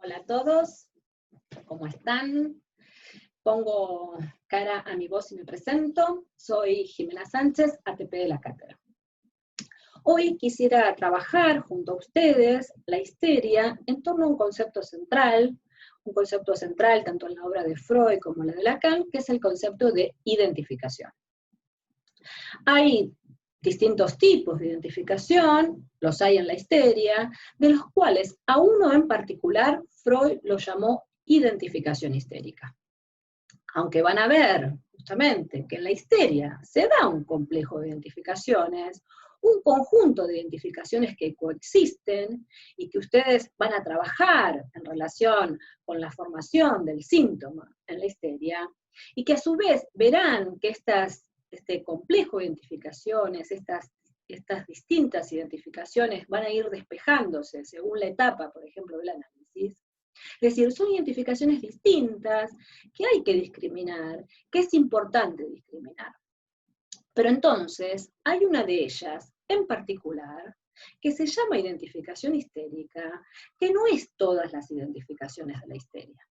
Hola a todos, ¿cómo están? Pongo cara a mi voz y me presento. Soy Jimena Sánchez, ATP de la cátedra. Hoy quisiera trabajar junto a ustedes la histeria en torno a un concepto central tanto en la obra de Freud como en la de Lacan, que es el concepto de identificación. Hay distintos tipos de identificación, los hay en la histeria, de los cuales a uno en particular Freud lo llamó identificación histérica. Aunque van a ver justamente que en la histeria se da un complejo de identificaciones, un conjunto de identificaciones que coexisten y que ustedes van a trabajar en relación con la formación del síntoma en la histeria, y que a su vez verán que este complejo de identificaciones, estas distintas identificaciones van a ir despejándose según la etapa, por ejemplo, del análisis. Es decir, son identificaciones distintas que hay que discriminar, que es importante discriminar. Pero entonces, hay una de ellas en particular que se llama identificación histérica, que no es todas las identificaciones de la histeria.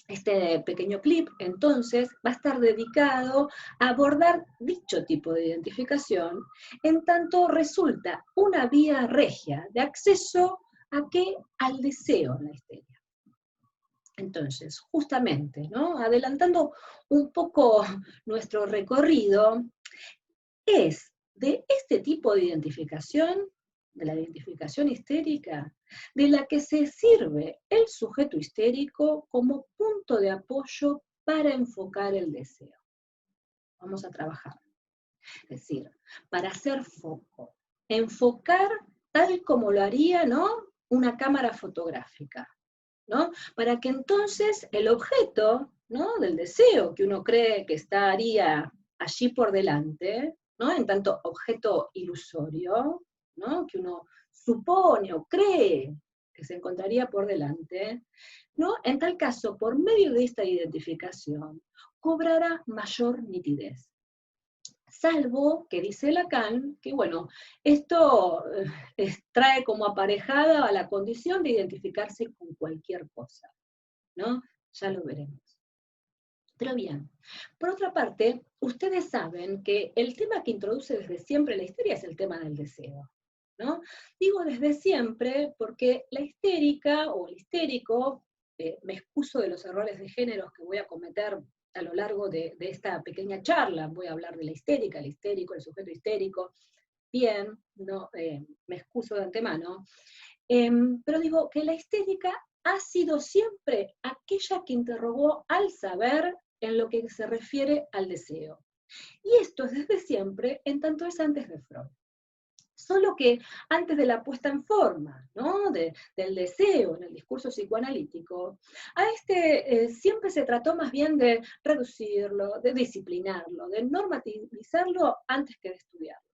Este pequeño clip, entonces, va a estar dedicado a abordar dicho tipo de identificación, en tanto resulta una vía regia de acceso al deseo en la histeria. Entonces, justamente, ¿no? Adelantando un poco nuestro recorrido, es de este tipo de identificación, de la identificación histérica, de la que se sirve el sujeto histérico como punto de apoyo para enfocar el deseo. Vamos a trabajar. Es decir, para hacer foco, enfocar tal como lo haría, ¿no?, una cámara fotográfica, ¿no? Para que entonces el objeto, ¿no?, del deseo que uno cree que estaría allí por delante, ¿no?, en tanto objeto ilusorio, ¿no?, que uno supone o cree que se encontraría por delante, ¿no?, en tal caso, por medio de esta identificación, cobrará mayor nitidez. Salvo que dice Lacan, que bueno, esto trae como aparejada a la condición de identificarse con cualquier cosa, ¿no? Ya lo veremos. Pero bien, por otra parte, ustedes saben que el tema que introduce desde siempre la histeria es el tema del deseo, ¿no? Digo desde siempre porque la histérica o el histérico, me excuso de los errores de géneros que voy a cometer a lo largo de esta pequeña charla. Voy a hablar de la histérica, el histérico, el sujeto histérico. Bien, no, me excuso de antemano. Pero digo que la histérica ha sido siempre aquella que interrogó al saber en lo que se refiere al deseo. Y esto es desde siempre, en tanto es antes de Freud. Solo que antes de la puesta en forma, ¿no?, del deseo en el discurso psicoanalítico, a siempre se trató más bien de reducirlo, de disciplinarlo, de normativizarlo antes que de estudiarlo.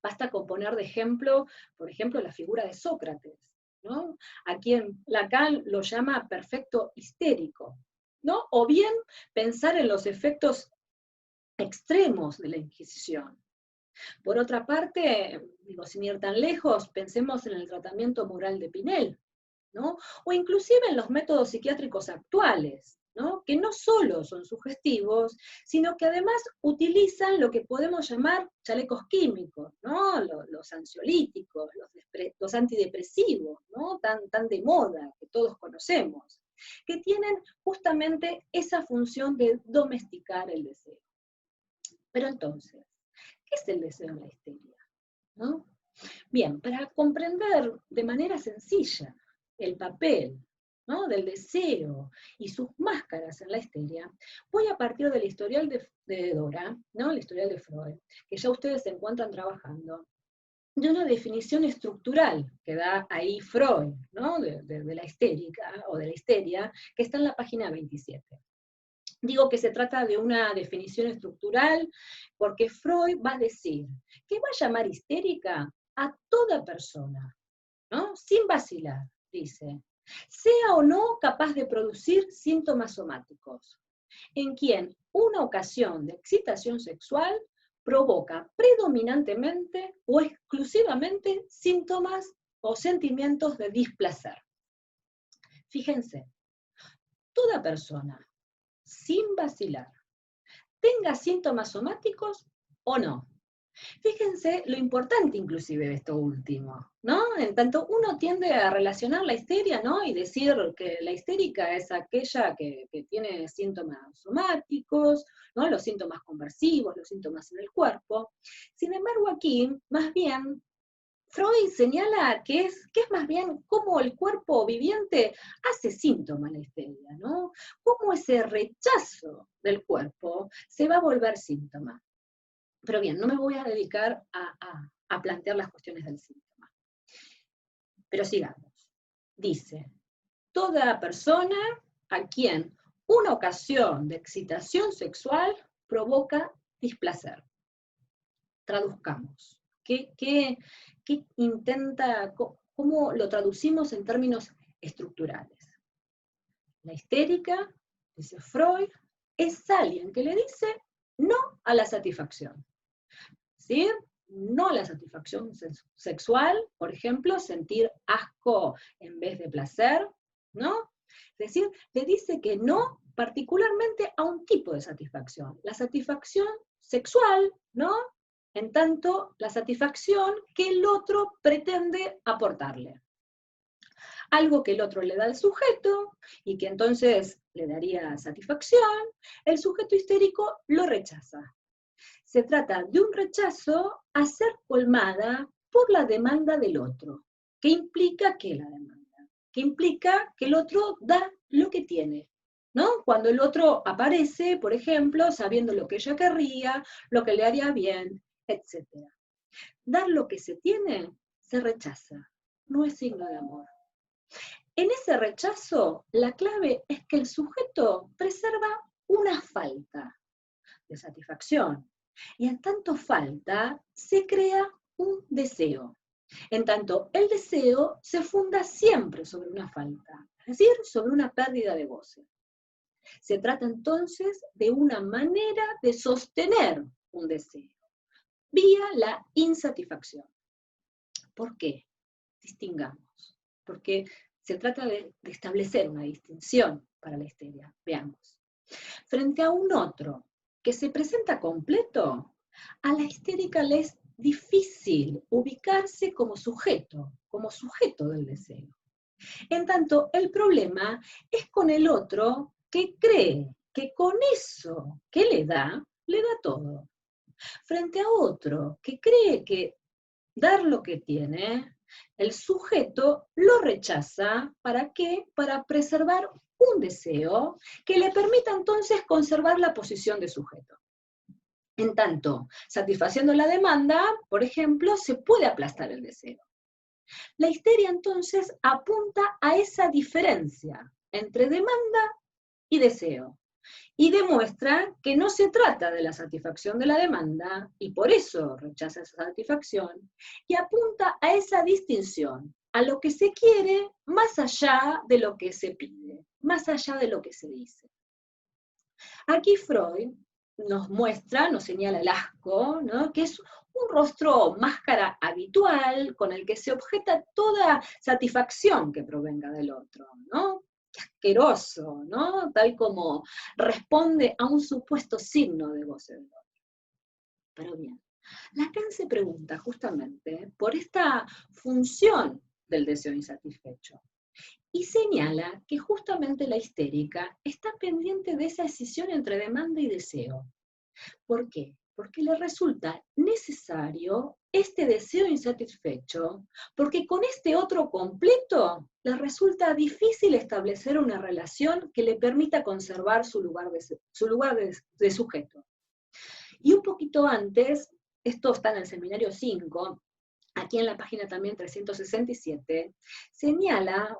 Basta con poner de ejemplo, por ejemplo, la figura de Sócrates, ¿no?, a quien Lacan lo llama perfecto histérico, ¿no?, o bien pensar en los efectos extremos de la Inquisición. Por otra parte, digo, sin ir tan lejos, pensemos en el tratamiento moral de Pinel, ¿no?, o inclusive en los métodos psiquiátricos actuales, ¿no?, que no solo son sugestivos, sino que además utilizan lo que podemos llamar chalecos químicos, ¿no?, los ansiolíticos, los antidepresivos, ¿no?, tan de moda, que todos conocemos, que tienen justamente esa función de domesticar el deseo. Pero entonces, ¿qué es el deseo en la histeria?, ¿no? Bien, para comprender de manera sencilla el papel, ¿no?, del deseo y sus máscaras en la histeria, voy a partir del historial de Dora, ¿no?, el historial de Freud, que ya ustedes se encuentran trabajando, de una definición estructural que da ahí Freud, ¿no?, de la histérica o de la histeria, que está en la página 27. Digo que se trata de una definición estructural porque Freud va a decir que va a llamar histérica a toda persona, ¿no?, sin vacilar, dice, sea o no capaz de producir síntomas somáticos, en quien una ocasión de excitación sexual provoca predominantemente o exclusivamente síntomas o sentimientos de displacer. Fíjense, toda persona, sin vacilar, tenga síntomas somáticos o no. Fíjense lo importante inclusive de esto último, ¿no? En tanto uno tiende a relacionar la histeria, ¿no? Y decir que la histérica es aquella que tiene síntomas somáticos, ¿no? Los síntomas conversivos, los síntomas en el cuerpo. Sin embargo aquí, más bien, Freud señala que es más bien cómo el cuerpo viviente hace síntoma la histeria, ¿no? Cómo ese rechazo del cuerpo se va a volver síntoma. Pero bien, no me voy a dedicar a plantear las cuestiones del síntoma. Pero sigamos. Dice, toda persona a quien una ocasión de excitación sexual provoca displacer. Traduzcamos. ¿Qué intenta, cómo lo traducimos en términos estructurales? La histérica, dice Freud, es alguien que le dice no a la satisfacción. ¿Sí? No a la satisfacción sexual, por ejemplo, sentir asco en vez de placer, ¿no? Es decir, le dice que no particularmente a un tipo de satisfacción, la satisfacción sexual, ¿no? En tanto, la satisfacción que el otro pretende aportarle. Algo que el otro le da al sujeto y que entonces le daría satisfacción, el sujeto histérico lo rechaza. Se trata de un rechazo a ser colmada por la demanda del otro. ¿Qué implica que la demanda? Que implica que el otro da lo que tiene, ¿no? Cuando el otro aparece, por ejemplo, sabiendo lo que ella querría, lo que le haría bien, etc. Dar lo que se tiene se rechaza, no es signo de amor. En ese rechazo, la clave es que el sujeto preserva una falta de satisfacción. Y en tanto falta, se crea un deseo. En tanto, el deseo se funda siempre sobre una falta, es decir, sobre una pérdida de goce. Se trata entonces de una manera de sostener un deseo, vía la insatisfacción. ¿Por qué? Distingamos. Porque se trata de establecer una distinción para la histeria. Veamos. Frente a un otro que se presenta completo, a la histérica le es difícil ubicarse como sujeto del deseo. En tanto, el problema es con el otro que cree que con eso que le da todo. Frente a otro que cree que dar lo que tiene, el sujeto lo rechaza. ¿Para qué? Para preservar un deseo que le permita entonces conservar la posición de sujeto. En tanto, satisfaciendo la demanda, por ejemplo, se puede aplastar el deseo. La histeria entonces apunta a esa diferencia entre demanda y deseo, y demuestra que no se trata de la satisfacción de la demanda, y por eso rechaza esa satisfacción, y apunta a esa distinción, a lo que se quiere más allá de lo que se pide, más allá de lo que se dice. Aquí Freud nos muestra, nos señala el asco, ¿no? Que es un rostro máscara habitual con el que se objeta toda satisfacción que provenga del otro, ¿no? Qué asqueroso, ¿no? Tal como responde a un supuesto signo de goce del otro. Pero bien, Lacan se pregunta justamente por esta función del deseo insatisfecho. Y señala que justamente la histérica está pendiente de esa decisión entre demanda y deseo. ¿Por qué? Porque le resulta necesario este deseo insatisfecho, porque con este otro completo le resulta difícil establecer una relación que le permita conservar su lugar de sujeto. Y un poquito antes, esto está en el seminario 5, aquí en la página también 367, señala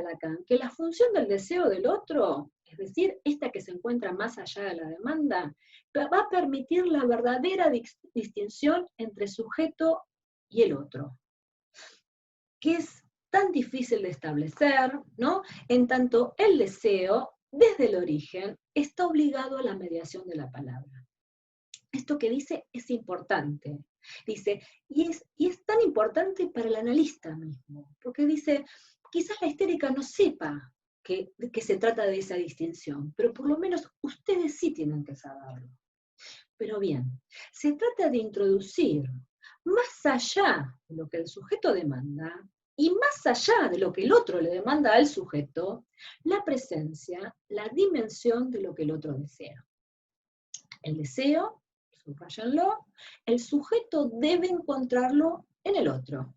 Lacan que la función del deseo del otro, es decir, esta que se encuentra más allá de la demanda, va a permitir la verdadera distinción entre sujeto y el otro, que es tan difícil de establecer, ¿no? En tanto el deseo, desde el origen, está obligado a la mediación de la palabra. Esto que dice es importante. Dice, y es tan importante para el analista mismo, porque dice, quizás la histérica no sepa que se trata de esa distinción, pero por lo menos ustedes sí tienen que saberlo. Pero bien, se trata de introducir más allá de lo que el sujeto demanda y más allá de lo que el otro le demanda al sujeto, la presencia, la dimensión de lo que el otro desea. El deseo, subrayenlo, el sujeto debe encontrarlo en el otro.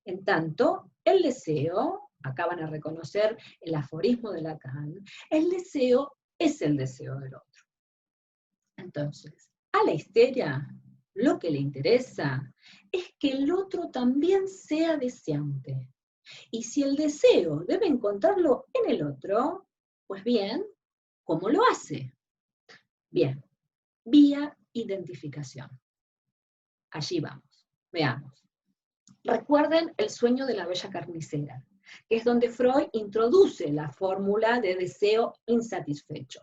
En tanto, el deseo, acá van a reconocer el aforismo de Lacan, el deseo es el deseo del otro. Entonces, a la histeria lo que le interesa es que el otro también sea deseante. Y si el deseo debe encontrarlo en el otro, pues bien, ¿cómo lo hace? Bien, vía identificación. Allí vamos, veamos. Recuerden el sueño de la bella carnicera, que es donde Freud introduce la fórmula de deseo insatisfecho.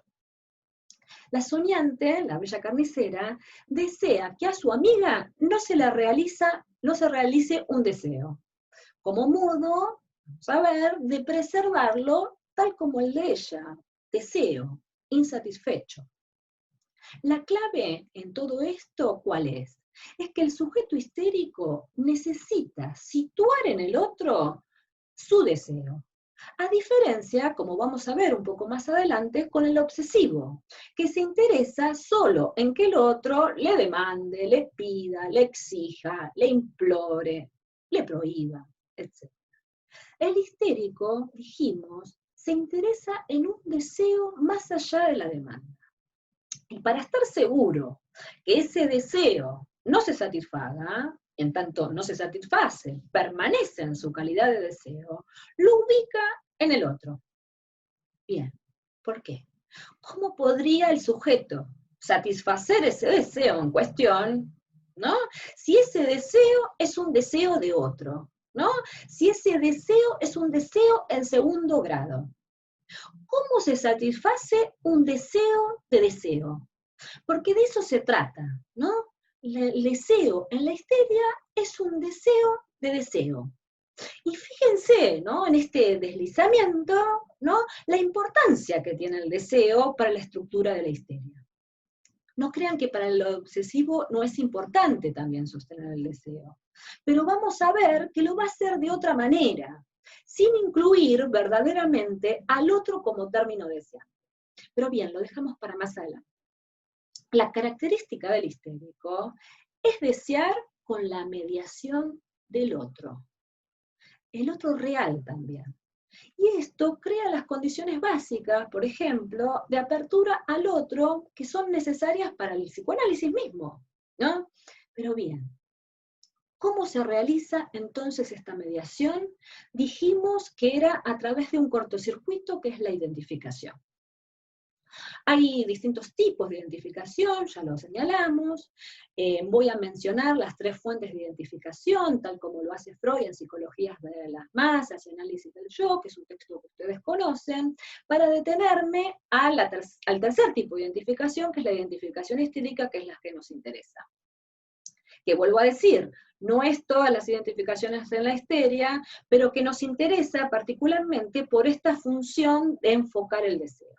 La soñante, la bella carnicera, desea que a su amiga no se realice un deseo, como modo, vamos a ver, de preservarlo tal como el de ella, deseo, insatisfecho. La clave en todo esto, ¿cuál es? Es que el sujeto histérico necesita situar en el otro su deseo. A diferencia, como vamos a ver un poco más adelante, con el obsesivo, que se interesa solo en que el otro le demande, le pida, le exija, le implore, le prohíba, etc. El histérico, dijimos, se interesa en un deseo más allá de la demanda. Y para estar seguro que ese deseo no se satisfaga, en tanto no se satisface, permanece en su calidad de deseo, lo ubica en el otro. Bien, ¿por qué? ¿Cómo podría el sujeto satisfacer ese deseo en cuestión, ¿no? Si ese deseo es un deseo de otro, ¿no? Si ese deseo es un deseo en segundo grado. ¿Cómo se satisface un deseo de deseo? Porque de eso se trata, ¿no? El deseo en la histeria es un deseo de deseo. Y fíjense, ¿no? En este deslizamiento, ¿no? La importancia que tiene el deseo para la estructura de la histeria. No crean que para el obsesivo no es importante también sostener el deseo, pero vamos a ver que lo va a hacer de otra manera, sin incluir verdaderamente al otro como término deseante. Pero bien, lo dejamos para más adelante. La característica del histérico es desear con la mediación del otro. El otro real también. Y esto crea las condiciones básicas, por ejemplo, de apertura al otro que son necesarias para el psicoanálisis mismo, ¿no? Pero bien, ¿cómo se realiza entonces esta mediación? Dijimos que era a través de un cortocircuito que es la identificación. Hay distintos tipos de identificación, ya lo señalamos. Voy a mencionar las 3 fuentes de identificación, tal como lo hace Freud en Psicologías de las Masas y Análisis del Yo, que es un texto que ustedes conocen, para detenerme al tercer tipo de identificación, que es la identificación histérica, que es la que nos interesa. Que vuelvo a decir, no es todas las identificaciones en la histeria, pero que nos interesa particularmente por esta función de enfocar el deseo.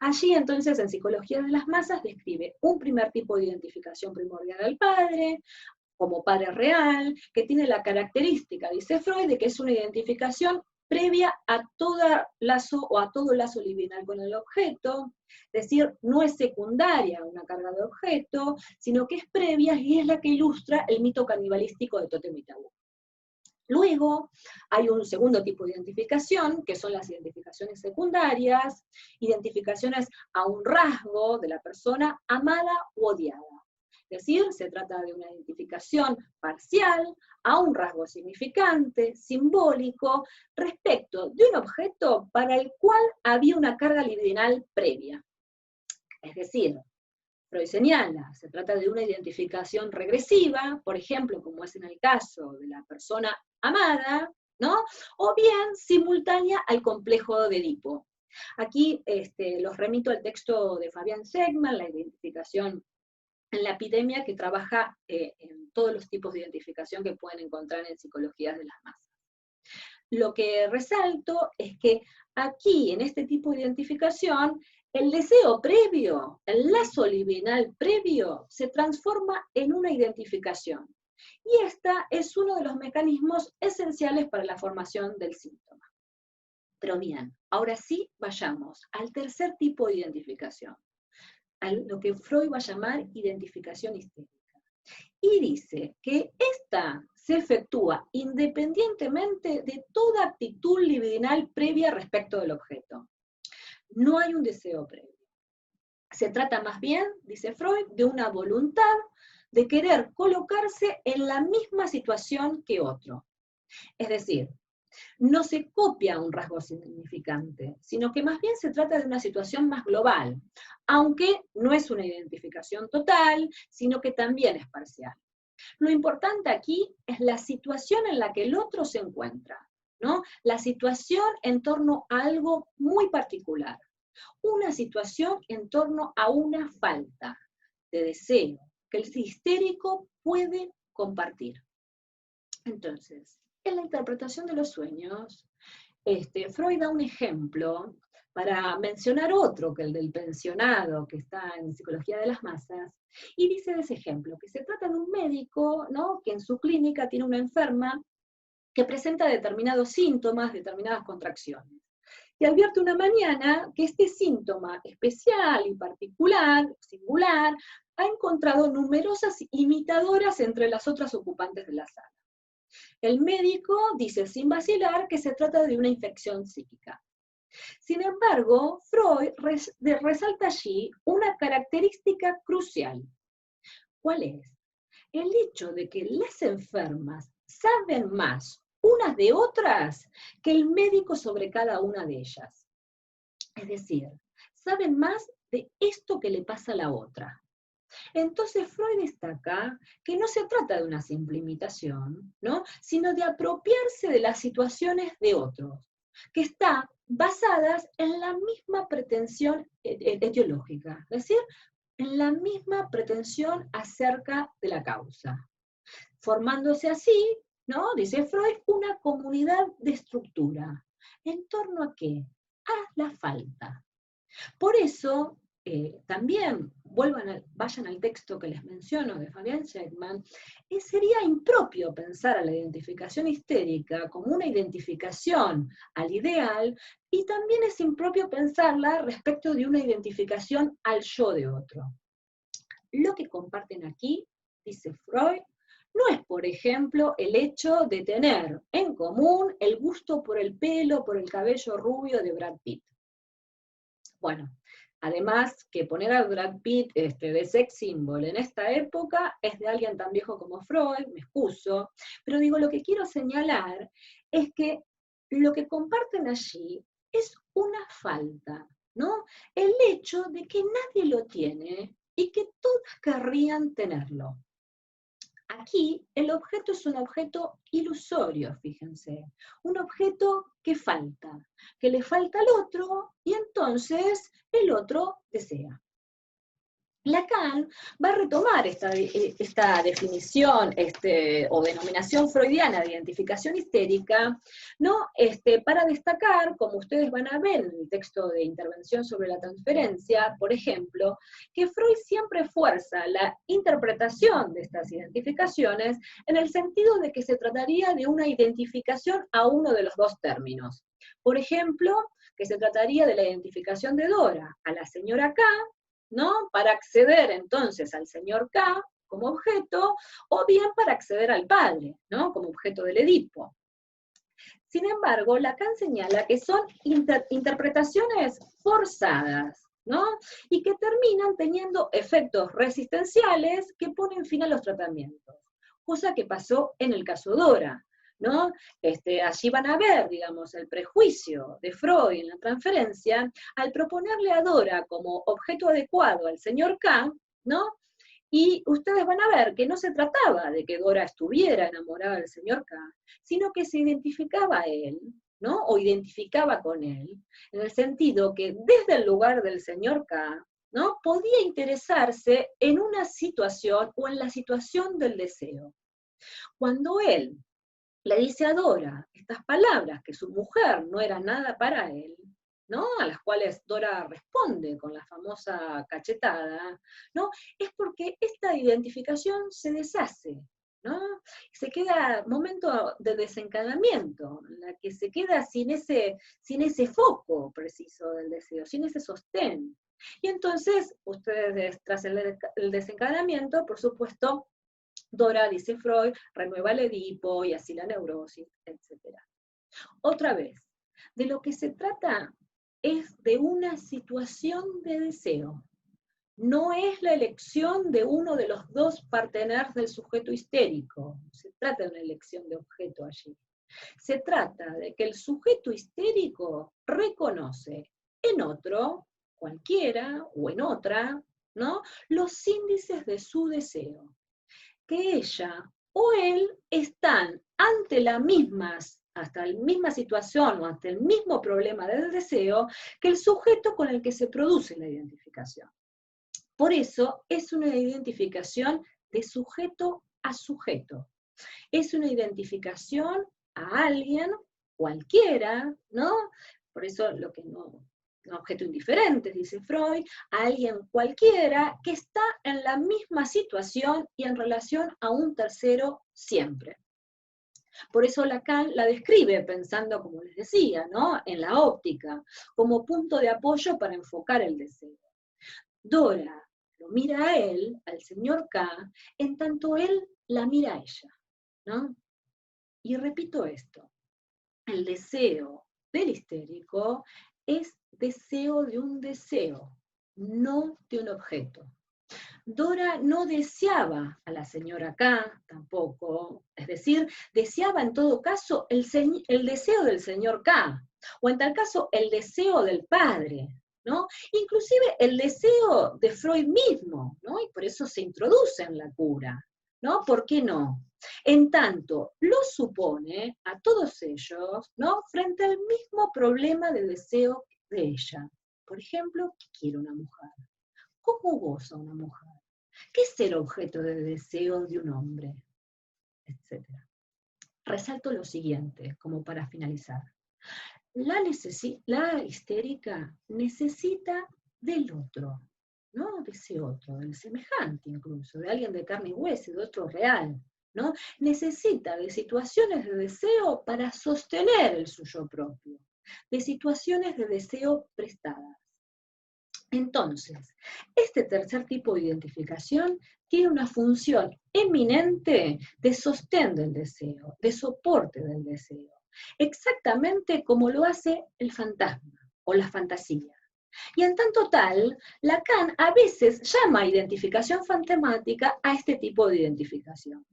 Allí entonces en Psicología de las Masas describe un primer tipo de identificación primordial al padre, como padre real, que tiene la característica, dice Freud, de que es una identificación previa a todo lazo libidinal con el objeto, es decir, no es secundaria a una carga de objeto, sino que es previa y es la que ilustra el mito canibalístico de Tótem y Tabú. Luego hay un segundo tipo de identificación, que son las identificaciones secundarias, identificaciones a un rasgo de la persona amada u odiada. Es decir, se trata de una identificación parcial a un rasgo significante, simbólico, respecto de un objeto para el cual había una carga libidinal previa. Es decir, Freud señala, se trata de una identificación regresiva, por ejemplo, como es en el caso de la persona amada, ¿no? O bien simultánea al complejo de Edipo. Aquí los remito al texto de Fabian Segman, la identificación en la epidemia, que trabaja en todos los tipos de identificación que pueden encontrar en Psicologías de las Masas. lo que resalto es que aquí, en este tipo de identificación, el deseo previo, el lazo libidinal previo, se transforma en una identificación. Y esta es uno de los mecanismos esenciales para la formación del síntoma. Pero bien, ahora sí vayamos al tercer tipo de identificación, a lo que Freud va a llamar identificación histérica. Y dice que esta se efectúa independientemente de toda actitud libidinal previa respecto del objeto. No hay un deseo previo. Se trata más bien, dice Freud, de una voluntad de querer colocarse en la misma situación que otro. Es decir, no se copia un rasgo significante, sino que más bien se trata de una situación más global, aunque no es una identificación total, sino que también es parcial. Lo importante aquí es la situación en la que el otro se encuentra, ¿no? La situación en torno a algo muy particular, una situación en torno a una falta de deseo que el histérico puede compartir. Entonces, en la interpretación de los sueños, Freud da un ejemplo para mencionar otro que el del pensionado, que está en Psicología de las Masas, y dice de ese ejemplo, que se trata de un médico, ¿no?, que en su clínica tiene una enferma que presenta determinados síntomas, determinadas contracciones. Y advierte una mañana que este síntoma especial y particular, singular, ha encontrado numerosas imitadoras entre las otras ocupantes de la sala. El médico dice sin vacilar que se trata de una infección psíquica. Sin embargo, Freud resalta allí una característica crucial. ¿Cuál es? El hecho de que las enfermas saben más unas de otras que el médico sobre cada una de ellas. Es decir, saben más de esto que le pasa a la otra. Entonces Freud destaca que no se trata de una simple imitación, ¿no?, sino de apropiarse de las situaciones de otros, que están basadas en la misma pretensión etiológica, es decir, en la misma pretensión acerca de la causa, formándose así, ¿no?, dice Freud, una comunidad de estructura. ¿En torno a qué? A la falta. Por eso, también, vayan al texto que les menciono de Fabian Scheckman, sería impropio pensar a la identificación histérica como una identificación al ideal, y también es impropio pensarla respecto de una identificación al yo de otro. Lo que comparten aquí, dice Freud, no es, por ejemplo, el hecho de tener en común el gusto por el pelo, por el cabello rubio de Brad Pitt. Bueno, además que poner a Brad Pitt de sex symbol en esta época es de alguien tan viejo como Freud, me excuso, pero digo, lo que quiero señalar es que lo que comparten allí es una falta, ¿no? El hecho de que nadie lo tiene y que todas querrían tenerlo. Aquí el objeto es un objeto ilusorio, fíjense, un objeto que falta, que le falta al otro y entonces el otro desea. Lacan va a retomar esta definición o denominación freudiana de identificación histérica, ¿no? Para destacar, como ustedes van a ver en el texto de Intervención sobre la transferencia, por ejemplo, que Freud siempre fuerza la interpretación de estas identificaciones en el sentido de que se trataría de una identificación a uno de los dos términos. Por ejemplo, que se trataría de la identificación de Dora a la señora K, ¿no?, para acceder entonces al señor K como objeto, o bien para acceder al padre, ¿no?, como objeto del Edipo. Sin embargo, Lacan señala que son interpretaciones forzadas, ¿no?, y que terminan teniendo efectos resistenciales que ponen fin a los tratamientos, cosa que pasó en el caso Dora, ¿no? Allí van a ver, digamos, el prejuicio de Freud en la transferencia, al proponerle a Dora como objeto adecuado al señor K, ¿no? Y ustedes van a ver que no se trataba de que Dora estuviera enamorada del señor K, sino que se identificaba a él, ¿no?, o identificaba con él, en el sentido que desde el lugar del señor K, ¿no?, podía interesarse en una situación o en la situación del deseo. Cuando él le dice a Dora estas palabras, que su mujer no era nada para él, ¿no? A las cuales Dora responde con la famosa cachetada, ¿no? Es porque esta identificación se deshace, ¿no? Se queda momento de desencadenamiento, en la que se queda sin ese foco preciso del deseo, sin ese sostén. Y entonces, ustedes, tras el desencadenamiento, por supuesto, Dora, dice Freud, renueva el Edipo y así la neurosis, etc. Otra vez, de lo que se trata es de una situación de deseo. No es la elección de uno de los dos parteners del sujeto histérico. Se trata de una elección de objeto allí. Se trata de que el sujeto histérico reconoce en otro, cualquiera, o en otra, ¿no?, los índices de su deseo. Que ella o él están ante hasta la misma situación o ante el mismo problema del deseo que el sujeto con el que se produce la identificación. Por eso es una identificación de sujeto a sujeto. Es una identificación a alguien, cualquiera, ¿no? Por eso lo que no, un objeto indiferente, dice Freud, a alguien cualquiera que está en la misma situación y en relación a un tercero siempre. Por eso Lacan la describe pensando, como les decía, ¿no?, en la óptica, como punto de apoyo para enfocar el deseo. Dora lo mira a él, al señor K, en tanto él la mira a ella, ¿no? Y repito esto, el deseo del histérico es deseo de un deseo, no de un objeto. Dora no deseaba a la señora K, tampoco, es decir, deseaba en todo caso el deseo del señor K, o en tal caso el deseo del padre, ¿no? Inclusive el deseo de Freud mismo, ¿no? Y por eso se introduce en la cura, ¿no? ¿Por qué no? En tanto, lo supone a todos ellos, ¿no?, frente al mismo problema de deseo de ella. Por ejemplo, ¿qué quiere una mujer? ¿Cómo goza una mujer? ¿Qué es el objeto de deseo de un hombre? Etcétera. Resalto lo siguiente, como para finalizar. La histérica necesita del otro, ¿no? De ese otro, del semejante incluso, de alguien de carne y hueso, de otro real, ¿no? Necesita de situaciones de deseo para sostener el suyo propio, de situaciones de deseo prestadas. Entonces, este tercer tipo de identificación tiene una función eminente de sostén del deseo, de soporte del deseo, exactamente como lo hace el fantasma o la fantasía. Y en tanto tal, Lacan a veces llama identificación fantasmática a este tipo de identificación,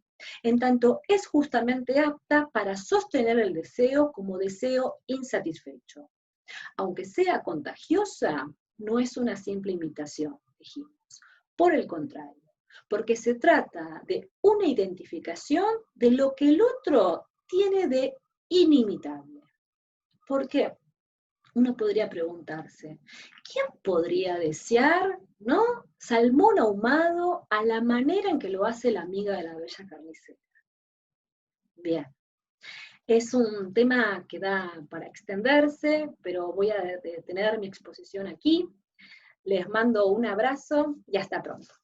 en tanto es justamente apta para sostener el deseo como deseo insatisfecho. Aunque sea contagiosa, no es una simple imitación, dijimos. Por el contrario, porque se trata de una identificación de lo que el otro tiene de inimitable. ¿Por qué? Uno podría preguntarse, ¿quién podría desear, ¿no?, salmón ahumado a la manera en que lo hace la amiga de la bella carnicera? Bien. Es un tema que da para extenderse, pero voy a detener mi exposición aquí. Les mando un abrazo y hasta pronto.